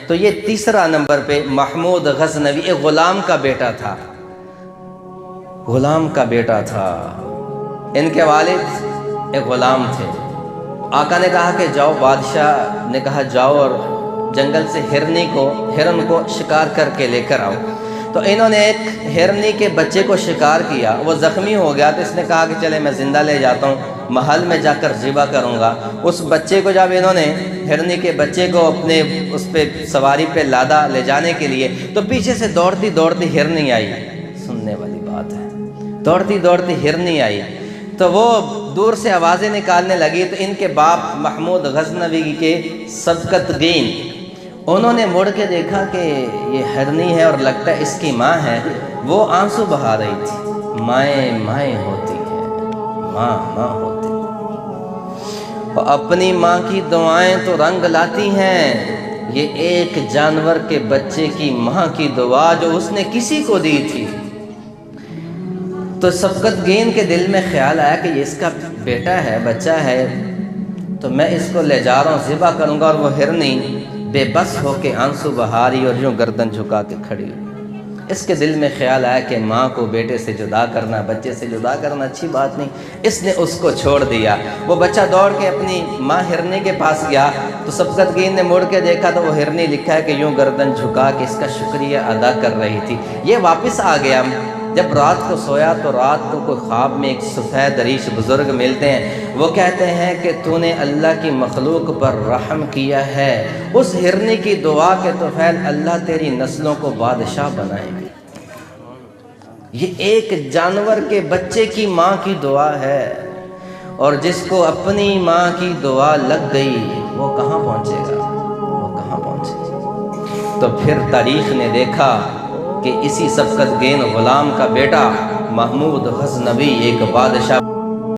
تو یہ تیسرا نمبر پہ محمود غزنوی ایک غلام کا بیٹا تھا، غلام کا بیٹا تھا۔ ان کے والد ایک غلام تھے۔ آقا نے کہا کہ جاؤ، بادشاہ نے کہا جاؤ اور جنگل سے ہرن کو شکار کر کے لے کر آؤ۔ تو انہوں نے ایک ہرنی کے بچے کو شکار کیا، وہ زخمی ہو گیا، تو اس نے کہا کہ چلے میں زندہ لے جاتا ہوں، محل میں جا کر ذبح کروں گا۔ اس بچے کو جب انہوں نے ہرنی کے بچے کو اپنے اس پہ سواری پہ لادا لے جانے کے لیے، تو پیچھے سے دوڑتی دوڑتی ہرنی آئی، سننے والی بات ہے، دوڑتی دوڑتی ہرنی آئی، تو وہ دور سے آوازیں نکالنے لگی۔ تو ان کے باپ محمود غزنوی کے سبقت گین، انہوں نے مڑ کے دیکھا کہ یہ ہرنی ہے اور لگتا ہے اس کی ماں ہے، وہ آنسو بہا رہی تھی۔ مائیں مائیں ہوتی ہے، ماں ماں ہوتی ہے، اور اپنی ماں کی دعائیں تو رنگ لاتی ہیں۔ یہ ایک جانور کے بچے کی ماں کی دعا جو اس نے کسی کو دی تھی، تو سبقت گین کے دل میں خیال آیا کہ یہ اس کا بیٹا ہے، بچہ ہے، تو میں اس کو لے جا رہا ہوں، ذبح کروں گا۔ اور وہ ہرنی بے بس ہو کے آنسو بہا رہی اور یوں گردن جھکا کے کھڑی ہوئی۔ اس کے دل میں خیال آیا کہ ماں کو بیٹے سے جدا کرنا، بچے سے جدا کرنا اچھی بات نہیں، اس نے اس کو چھوڑ دیا۔ وہ بچہ دوڑ کے اپنی ماں ہرنی کے پاس گیا، تو سبقت گین نے مڑ کے دیکھا تو وہ ہرنی لکھا ہے کہ یوں گردن جھکا کے اس کا شکریہ ادا کر رہی تھی۔ یہ واپس آ گیا۔ جب رات کو سویا تو رات کو کوئی خواب میں ایک سفید ریش بزرگ ملتے ہیں، وہ کہتے ہیں کہ تو نے اللہ کی مخلوق پر رحم کیا ہے، اس ہرنی کی دعا کے طفیل اللہ تیری نسلوں کو بادشاہ بنائے گی۔ یہ ایک جانور کے بچے کی ماں کی دعا ہے، اور جس کو اپنی ماں کی دعا لگ گئی وہ کہاں پہنچے گا، وہ کہاں پہنچے گا۔ تو پھر تاریخ نے دیکھا کہ اسی سبقت گین غلام کا بیٹا محمود غزنوی ایک بادشاہ